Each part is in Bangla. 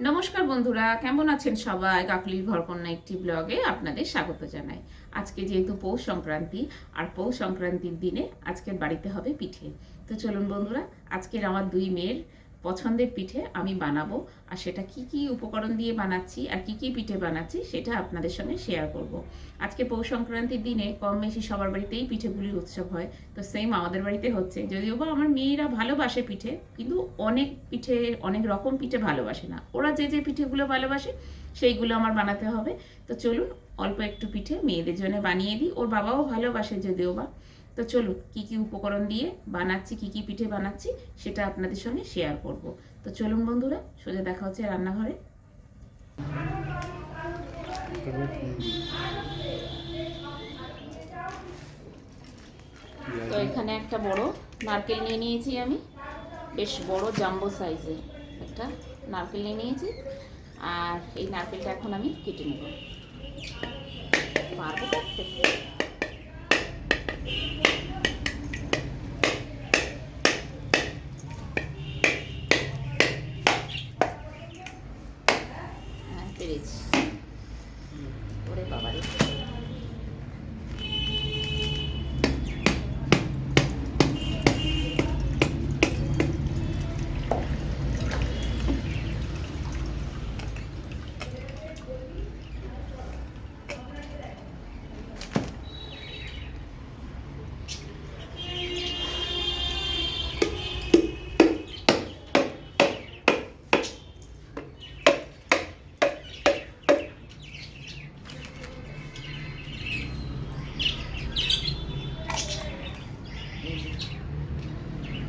নমস্কার বন্ধুরা, কেমন আছেন সবাই? কাকলির ঘরকন্যা একটি ব্লগে আপনাদের স্বাগত জানাই। আজকে যেহেতু পৌষ সংক্রান্তি, আর পৌষ সংক্রান্তির দিনে আজকের বাড়িতে হবে পিঠে। তো চলুন বন্ধুরা, আজকের আমার দুই মেয়ের পছন্দের পিঠে আমি বানাবো, আর সেটা কি কি উপকরণ দিয়ে বানাচ্ছি আর কি কি পিঠে বানাচ্ছি সেটা আপনাদের সঙ্গে শেয়ার করব। আজকে পৌষ সংক্রান্তির দিনে কম বেশি সবার বাড়িতেই পিঠেগুলির উৎসব হয়, তো সেম আমাদের বাড়িতে হচ্ছে। যদিও বা আমার মেয়েরা ভালোবাসে পিঠে, কিন্তু অনেক পিঠে, অনেক রকম পিঠে ভালোবাসে না। ওরা যে যে পিঠেগুলো ভালোবাসে সেইগুলো আমার বানাতে হবে। তো চলুন অল্প একটু পিঠে মেয়েদের জন্য বানিয়ে দিই। ওর বাবাও ভালোবাসে যদিও বা। তো চলুন কী কী উপকরণ দিয়ে বানাচ্ছি, কী কী পিঠে বানাচ্ছি সেটা আপনাদের সঙ্গে শেয়ার করব। তো চলুন বন্ধুরা, সোজা দেখা হচ্ছে রান্নাঘরে। তো এখানে একটা বড় নারকেল নিয়ে নিয়েছি আমি, বেশ বড় জাম্বো সাইজের একটা নারকেল নিয়ে নিয়েছি। আর এই নারকেলটা এখন আমি কেটে নেব। পারবো কাটতে? হ্যাঁ, পেরেছি। ওরে বাবারে,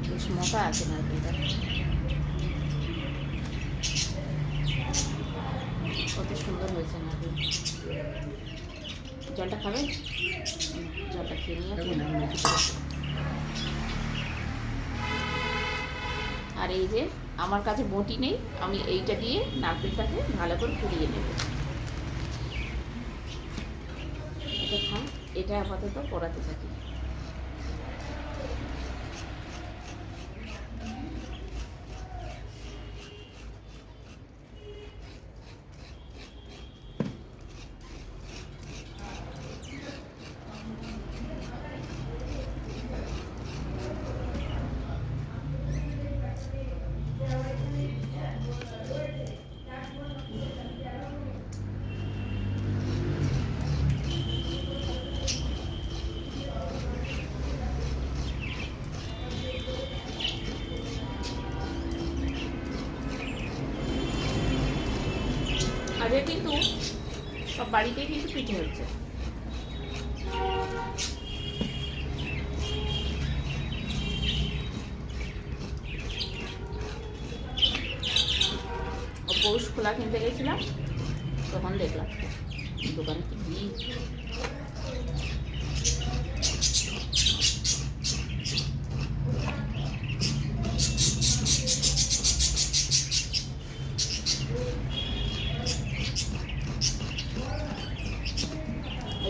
বেশ মোটা আছে নারকেলটা। কত সুন্দর হয়েছে নারকেল। জলটা খাবেন? জলটা খেয়ে নিয়ে আর এই যে আমার কাছে বটি নেই, আমি এইটা দিয়ে নারকেলটাকে ভালো করে কুড়িয়ে নেব। এটা থাক, এটা আপাতত পড়াতে থাকি। আগে কিন্তু সব বাড়িতেই কিন্তু পিঠে হচ্ছে। পৌষ খোলা কিনতে গেছিলাম, তখন দেখলাম দোকানে কি ভিড়।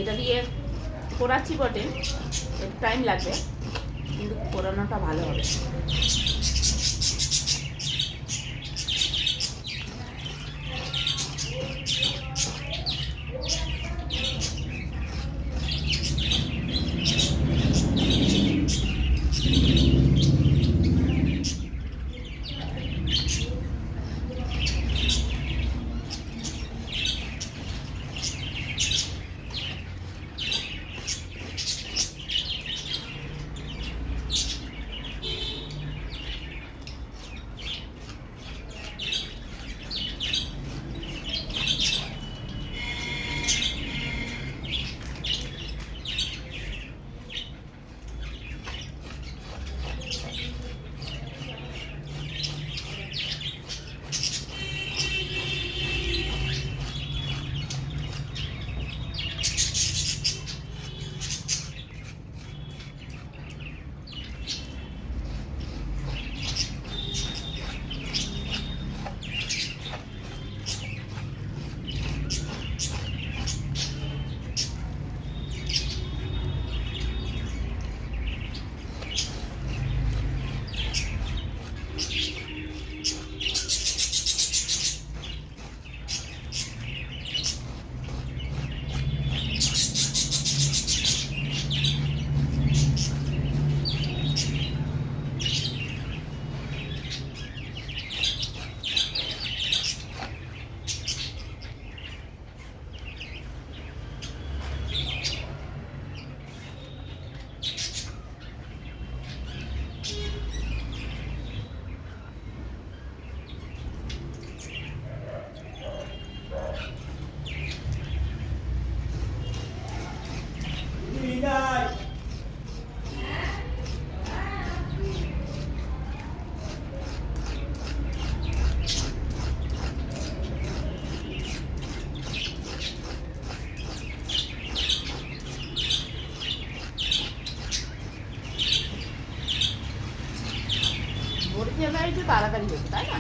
এটা দিয়ে পোড়াচ্ছি বটে, একটু টাইম লাগবে, কিন্তু পোড়ানোটা ভালো হবে। তাড়াতাড়ি হয়েছে, তাই না?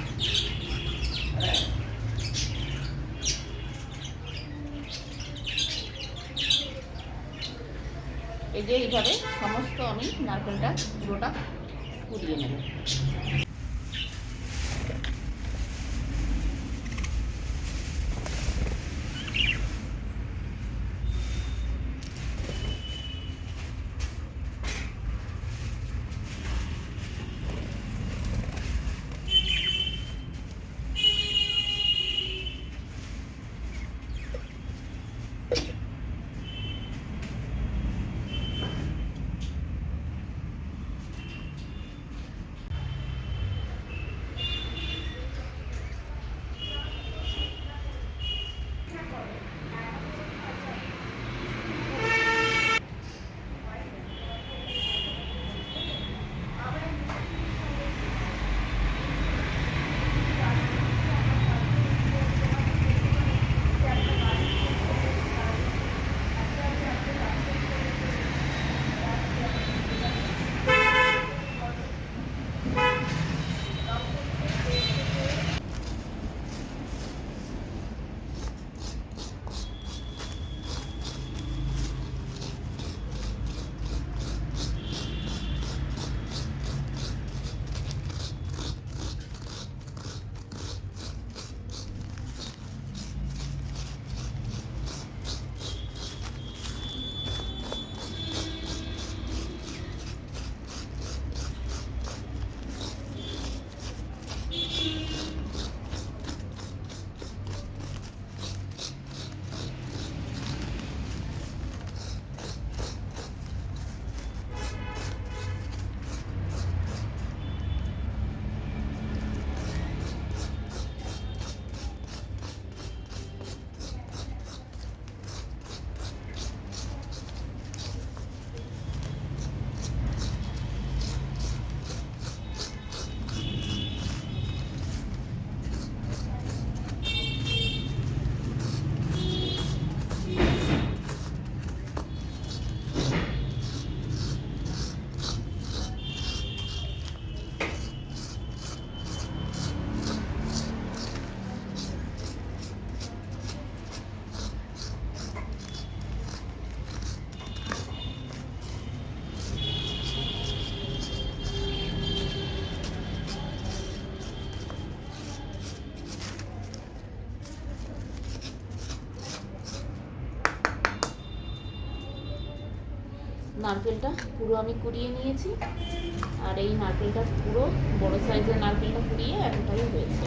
এই যে এইভাবে সমস্ত আমি নারকেলটা পুরোটা কুড়িয়ে নেব। নারকেলটা পুরো আমি কুড়িয়ে নিয়েছি, আর এই নারকেলটা পুরো বড় সাইজের নারকেলটা কুড়িয়ে এতটাই হয়েছে।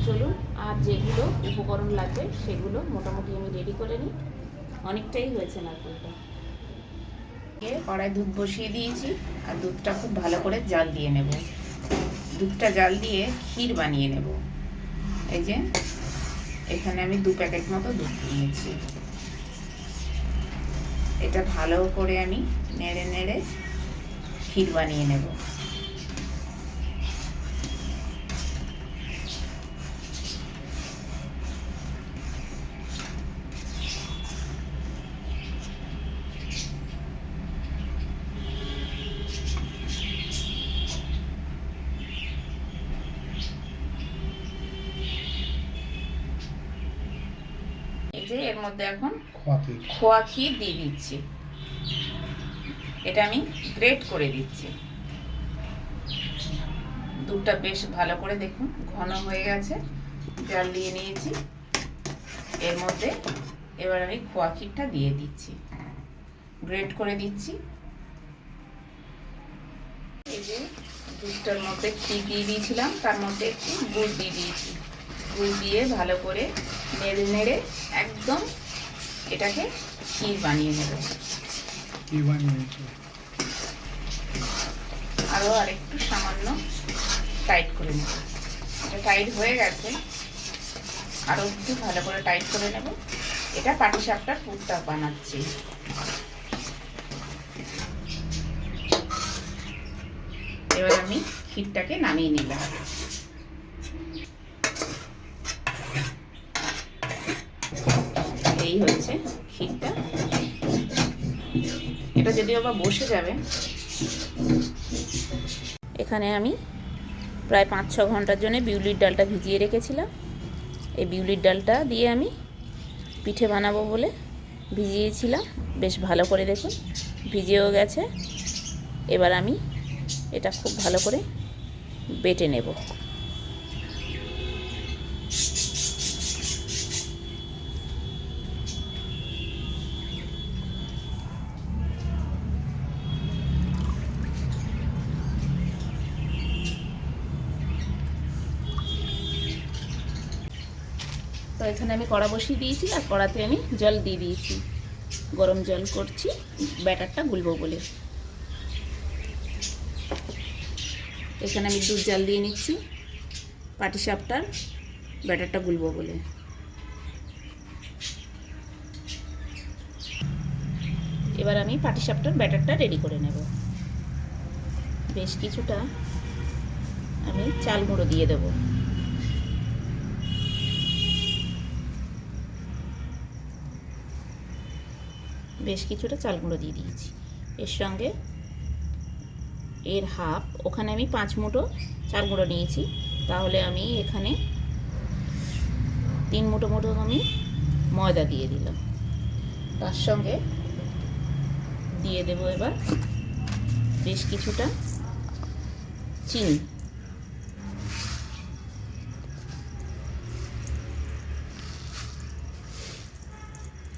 চলুন, আর যেগুলো উপকরণ লাগবে সেগুলো মোটামুটি আমি রেডি করে নিই। অনেকটাই হয়েছে নারকেলটা। কড়াই দুধ বসিয়ে দিয়েছি, আর দুধটা খুব ভালো করে জাল দিয়ে নেব। দুধটা জাল দিয়ে ক্ষীর বানিয়ে নেব। এই যে এখানে আমি 2 প্যাকেট মতো দুধ নিয়েছি। এটা ভালো করে আমি নেড়ে নেড়ে ক্ষীর বানিয়ে নেব। এই যে এর মধ্যে এখন খোয়া ক্ষীর দিয়ে দিচ্ছি। এটা আমি গ্রেট করে দিচ্ছি। দুধটা বেশ ভালো করে দেখুন ঘন হয়ে গেছে, জাল দিয়ে নিয়েছি। এর মধ্যে এবার আমি খোয়া ক্ষীরটা দিয়ে দিচ্ছি, গ্রেট করে দিচ্ছি। এই যে দুধটার মধ্যে ক্ষীর দিয়ে দিয়েছিলাম, তার মধ্যে একটু গুড় দিয়ে দিয়েছি। গুড় দিয়ে ভালো করে নেড়ে নেড়ে একদম এটাকে ক্ষীর বানিয়ে নেব। আরও আরেকটু সামান্য টাইট করে নেব। এটা টাইট হয়ে গেছে, আরও একটু ভালো করে টাইট করে নেব। এটা পাটিসাপটার পুরটা বানাচ্ছি। এবার আমি ক্ষীরটাকে নামিয়ে নিলাম। এই হচ্ছে ক্ষীরটা। এটা যদি আবার বসে যাবে, এখানে আমি প্রায় 5-6 ঘন্টার জন্য বিউলির ডালটা ভিজিয়ে রেখেছিলাম। এই বিউলির ডালটা দিয়ে আমি পিঠে বানাবো বলে ভিজিয়েছিলাম। বেশ ভালো করে দেখুন ভিজেও গেছে। এবার আমি এটা খুব ভালো করে বেটে নেব। তো এখানে আমি কড়া বসিয়ে দিয়েছি আর কড়াতে আমি জল দিয়ে দিয়েছি। গরম জল করছি ব্যাটারটা গুলবো বলে। এখানে আমি দুধ জাল দিয়ে নিচ্ছি পাটিসাপটার ব্যাটারটা গুলবো বলে। এবার আমি পাটিসাপটার ব্যাটারটা রেডি করে নেব। বেশ কিছুটা আমি চাল গুঁড়ো দিয়ে দেব। বেশ কিছুটা চাল গুঁড়ো দিয়ে দিয়েছি। এর সঙ্গে এর হাফ, ওখানে আমি 5 মুঠো চাল গুঁড়ো নিয়েছি, তাহলে আমি এখানে 3 মুঠো মতো আমি ময়দা দিয়ে দিলাম। তার সঙ্গে দিয়ে দেব এবার বেশ কিছুটা চিনি।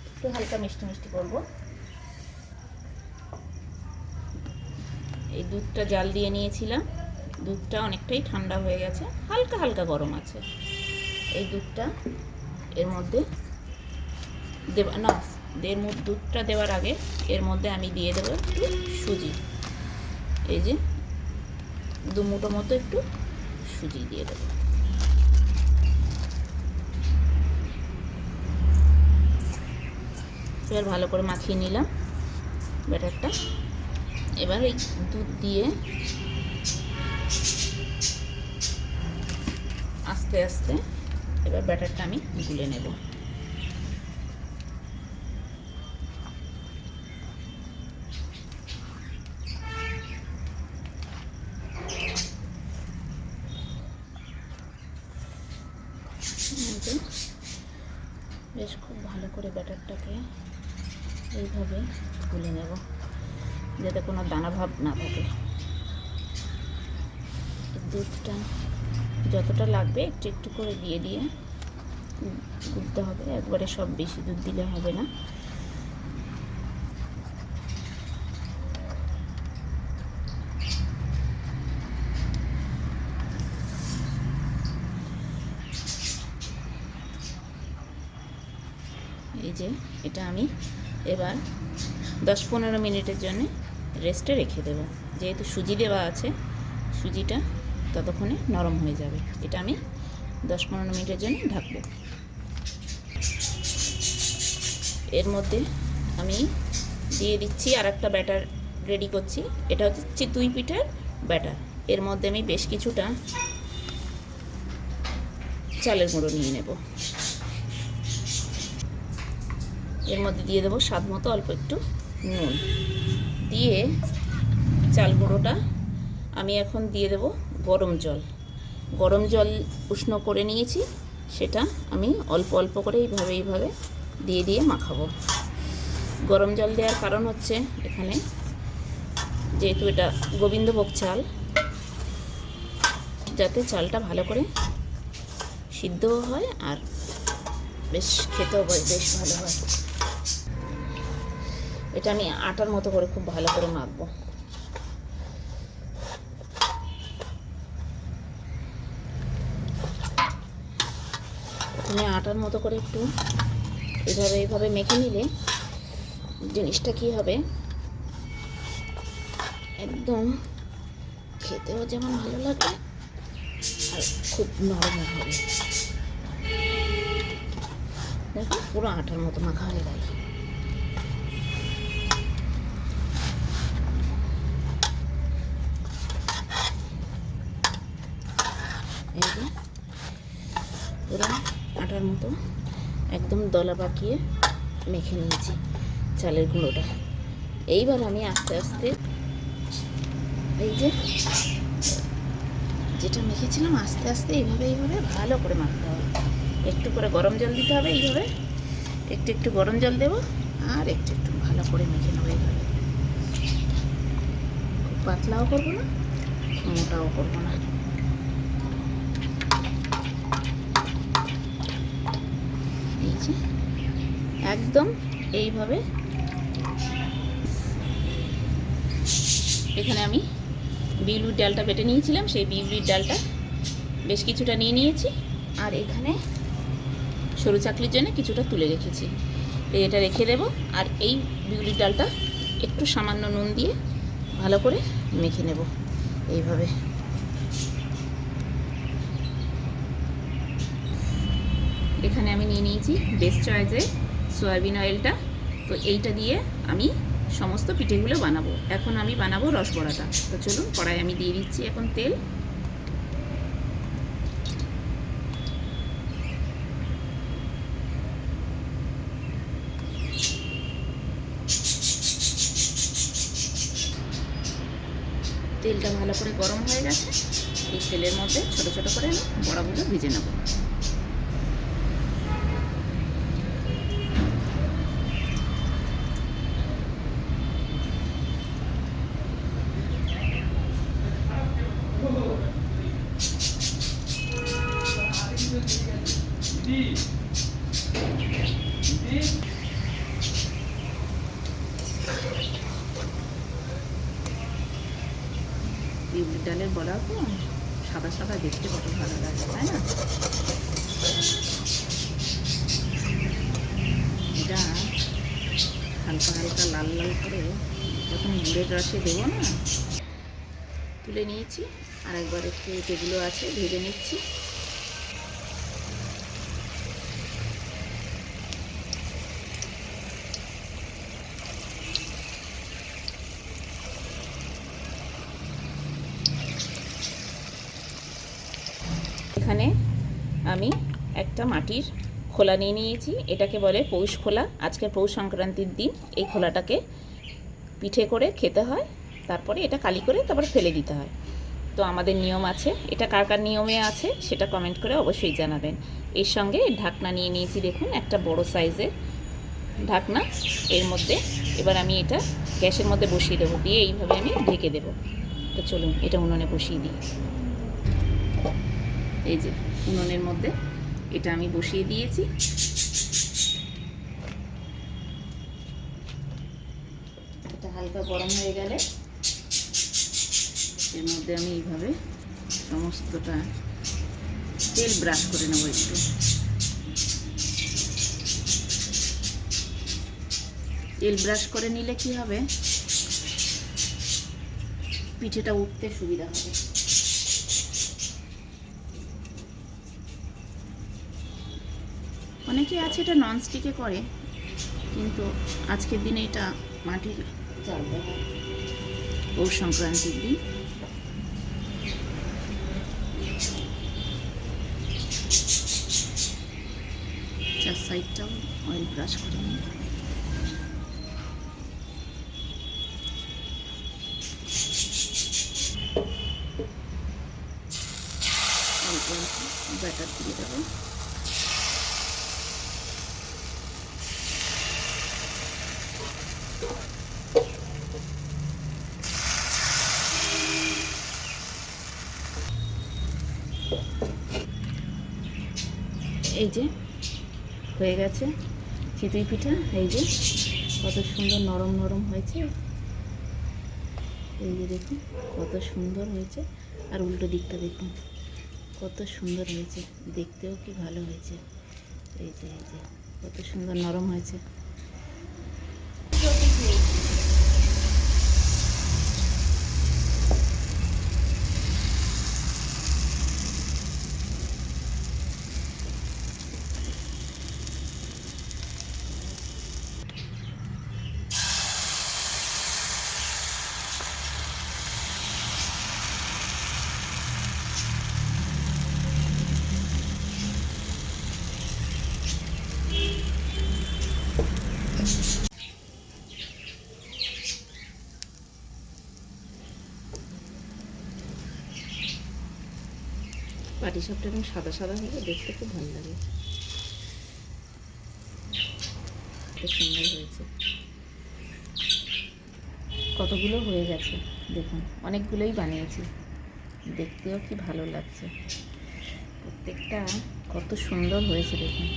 একটু হালকা মিষ্টি মিষ্টি করবো। এই দুধটা জাল দিয়ে নিয়েছিলাম, দুধটা অনেকটাই ঠান্ডা হয়ে গেছে, হালকা হালকা গরম আছে। এই দুধটা এর মধ্যে দেবা না, দুধটা দেওয়ার আগে এর মধ্যে আমি দিয়ে দেবো একটু সুজি। এই যে 2 মুঠো মতো একটু সুজি দিয়ে দেবো। এবার ভালো করে মাখিয়ে নিলাম ব্যাটারটা। এবার এই দুধ দিয়ে আস্তে আস্তে এবার ব্যাটারটা আমি গুলে নেব। বেশ খুব ভালো করে ব্যাটারটাকে এইভাবে গুলে নেব যাতে কোনো দানা ভাব না থাকে। দুধটা যতটা লাগবে একটু একটু করে দিয়ে দিয়ে গুলতে হবে, একবারে সব বেশি দুধ দিলে হবে না। এই যে এটা আমি এবার 10-15 মিনিটের জন্য রেস্টে রেখে দেব। যেহেতু সুজি দেওয়া আছে, সুজিটা ততক্ষণে নরম হয়ে যাবে। এটা আমি 10-15 মিনিটের জন্য ঢাকবো। এর মধ্যে আমি দিয়ে দিচ্ছি আর একটা ব্যাটার রেডি করছি। এটা হচ্ছে চিতই পিঠার ব্যাটার। এর মধ্যে আমি বেশ কিছুটা চালের গুঁড়ো নিয়ে নেব। এর মধ্যে দিয়ে দেবো স্বাদ মতো অল্প একটু নুন দিয়ে চাল গুঁড়োটা আমি এখন দিয়ে দেব গরম জল। গরম জল উষ্ণ করে নিয়েছি, সেটা আমি অল্প অল্প করে এইভাবে দিয়ে দিয়ে মাখাবো। গরম জল দেওয়ার কারণ হচ্ছে এখানে যেহেতু এটা গোবিন্দভোগ চাল, যাতে চালটা ভালো করে সিদ্ধও হয় আর বেশ খেতেও বেশ ভালো হয়। এটা আমি আটার মতো করে খুব ভালো করে মাখবো। এখানে আটার মতো করে একটু এইভাবে মেখে নিলে জিনিসটা কি হবে, একদম খেতেও যেমন ভালো লাগবে আর খুব নরম হবে। দেখো পুরো আটার মতো মাখা হয়ে গেল। এই যে পুরো আটার মতো একদম দলা পাকিয়ে মেখে নিয়েছি চালের গুঁড়োটা। এইবার আমি আস্তে আস্তে এই যে যেটা মেখেছিলাম আস্তে আস্তে এইভাবে ভালো করে মাখতে হবে। একটু করে গরম জল দিতে হবে, এইভাবে একটু একটু গরম জল দেবো আর একটু একটু ভালো করে মেখে নেবো। এইভাবে খুব পাতলাও করবো না, মোটাও করবো না। এই যে একদম এইভাবে। এখানে আমি বিউলির ডালটা বেটে নিয়েছিলাম, সেই বিউলির ডালটা বেশ কিছুটা নিয়ে নিয়েছি। আর এখানে সরু চাকলির জন্য কিছুটা তুলে রেখেছি, এটা রেখে দেবো। আর এই বিউলির ডালটা একটু সামান্য নুন দিয়ে ভালো করে মেখে নেব এইভাবে। এখানে আমি নিয়ে নিয়েছি বেস্ট চয়েসের সয়াবিন অয়েলটা। তো এইটা দিয়ে আমি সমস্ত পিঠেগুলো বানাবো। এখন আমি বানাবো রসবড়াটা। তো চলুন, কড়াই আমি দিয়ে দিচ্ছি এখন তেল। তেলটা ভালো করে গরম হয়ে গেছে। এই তেলের মধ্যে ছোট ছোট করে আমি বড়াগুলো ভেজে নেব। বিউলির ডালের বড়া তো সাদা সাদা দেখতে কত ভালো লাগে, তাই না? এটা হালকা হালকা লাল লাল করে যখন গুড়ের রসে দেবো না। তুলে নিয়েছি, আর একবার একটু যেগুলো আছে ভেজে নিচ্ছি। এখানে আমি একটা মাটির খোলা নিয়ে নিয়েছি, এটাকে বলে পৌষ খোলা। আজকে পৌষ সংক্রান্তির দিন এই খোলাটাকে পিঠে করে খেতে হয়, তারপরে এটা কালি করে তারপর ফেলে দিতে হয়। তো আমাদের নিয়ম আছে, এটা কার কার নিয়মে আছে সেটা কমেন্ট করে অবশ্যই জানাবেন। এর সঙ্গে ঢাকনা নিয়ে নিয়েছি, দেখুন একটা বড় সাইজের ঢাকনা। এর মধ্যে এবার আমি এটা গ্যাসের মধ্যে বসিয়ে দেবো, দিয়ে এইভাবে আমি ঢেকে দেবো। তো চলুন এটা উনুনে বসিয়ে দিই। এই যে উনুনের মধ্যে এটা আমি বসিয়ে দিয়েছি। এটা হালকা গরম হয়ে গেলে এর মধ্যে আমি এইভাবে সমস্তটা তেল ব্রাশ করে নেব। একটু তেল ব্রাশ করে নিলে কি হবে, পিঠেটা উঠতে সুবিধা হবে। অনেকে আছে এটা ননস্টিকে করে, কিন্তু আজকের দিনে এটা মাটির চাল দেওয়া পৌষ সংক্রান্তির দিন। চার সাইডটাও অয়েল ব্রাশ করে নিই। অল্প ব্যাটার দিয়ে দেবো। এই যে হয়ে গেছে চিতই পিঠা। এই যে কত সুন্দর নরম নরম হয়েছে, এই যে দেখুন কত সুন্দর হয়েছে। আর উল্টো দিকটা দেখুন কত সুন্দর হয়েছে, দেখতেও কি ভালো হয়েছে। এই যে কত সুন্দর নরম হয়েছে। পাটিসাপটা এরকম সাদা সাদা হলে দেখতে খুব ভালো লাগে। খুব সুন্দর হয়েছে, কতগুলো হয়ে গেছে দেখুন, অনেকগুলোই বানিয়েছি, দেখতেও কি ভালো লাগছে। প্রত্যেকটা কত সুন্দর হয়েছে দেখুন,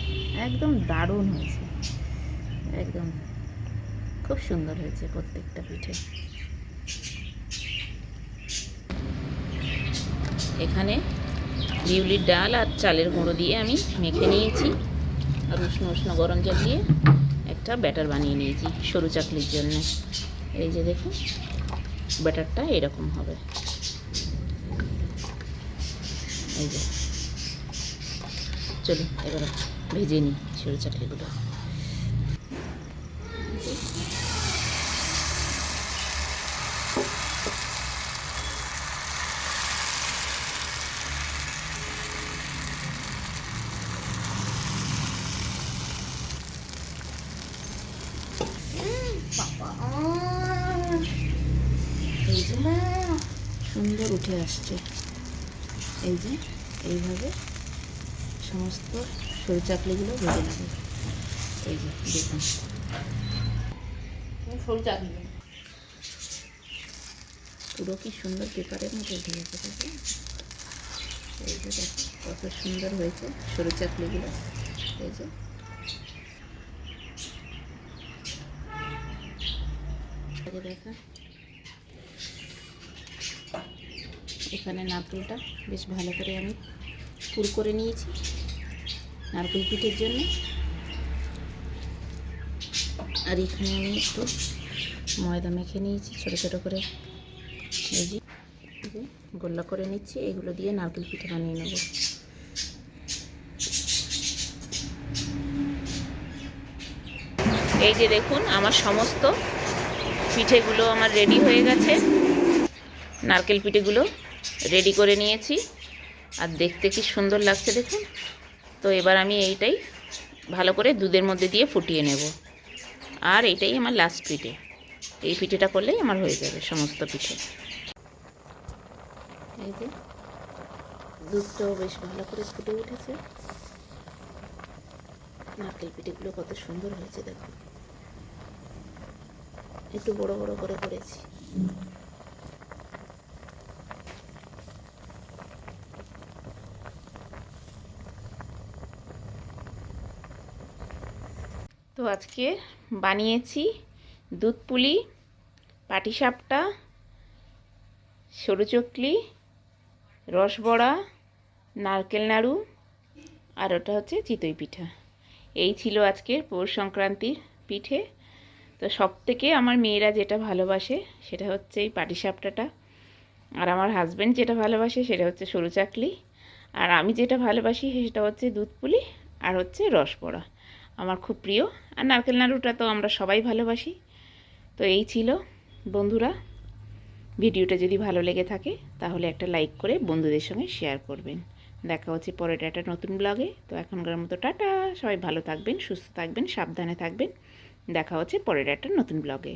একদম দারুণ হয়েছে, একদম খুব সুন্দর হয়েছে প্রত্যেকটা পিঠে। এখানে বিউলির ডাল আর চালের গুঁড়ো দিয়ে আমি মেখে নিয়েছি, আর উষ্ণ উষ্ণ গরম জল দিয়ে একটা ব্যাটার বানিয়ে নিয়েছি সরু চাকলির জন্য। এই যে দেখুন, ব্যাটারটা এরকম হবে। এই যে চলুন এবার ভেজে নিই সরু চাকলিগুলো। এই যে সুন্দর উঠে আসছে, এই যে এইভাবে সমস্ত সরু চাকলিগুলো ভেজে নেব। এই যে দেখুন সরু চাকলি পুরো কি সুন্দর পেপারের মতো উঠে গেছে দেখুন। এই যে দেখুন কত সুন্দর হয়েছে সরু চাকলিগুলো। এই যে দেখা, এখানে নারকেলটা বেশ ভালো করে আমি পুর করে নিয়েছি নারকেল পিঠের জন্য। আর এখানে আমি একটু ময়দা মেখে নিয়েছি ছোটো ছোটো করে, এই যে গোল্লা করে নিচ্ছি, এগুলো দিয়ে নারকেল পিঠে বানিয়ে নেব। এই যে দেখুন আমার সমস্ত পিঠেগুলো আমার রেডি হয়ে গেছে, নারকেল পিঠেগুলো রেডি করে নিয়েছি, আর দেখতে কি সুন্দর লাগছে দেখুন। তো এবার আমি এইটাই ভালো করে দুধের মধ্যে দিয়ে ফুটিয়ে নেব, আর এইটাই আমার লাস্ট পিঠে। এই পিঠেটা করলেই আমার হয়ে যাবে সমস্ত পিঠে। এই যে দুধটাও বেশ ভালো করে ফুটে উঠেছে, নারকেল পিঠেগুলো কত সুন্দর হয়েছে দেখুন, একটু বড় বড় করে করেছি। তো আজকে বানিয়েছি দুধ পুলি, পাটিসাপটা, সরু চকলি, রসবড়া, নারকেল নাড়ু, আর ওটা হচ্ছে চিতই পিঠা। এই ছিল আজকের পৌষ সংক্রান্তির পিঠে। তো সবথেকে আমার মেয়েরা যেটা ভালোবাসে সেটা হচ্ছে এই পাটিসাপটাটা, আর আমার হাজব্যান্ড যেটা ভালোবাসে সেটা হচ্ছে সরু চাকলি, আর আমি যেটা ভালোবাসি সেটা হচ্ছে দুধ পুলি আর হচ্ছে রসবড়া আমার খুব প্রিয়, আর নারকেল নাড়ুটা তো আমরা সবাই ভালোবাসি। তো এই ছিল বন্ধুরা, ভিডিওটা যদি ভালো লেগে থাকে তাহলে একটা লাইক করে বন্ধুদের সঙ্গে শেয়ার করবেন। দেখা হচ্ছে পরের একটা নতুন ব্লগে। তো এখনকার মতো টাটা, সবাই ভালো থাকবেন, সুস্থ থাকবেন, সাবধানে থাকবেন। দেখা হচ্ছে পরের একটা নতুন ব্লগে।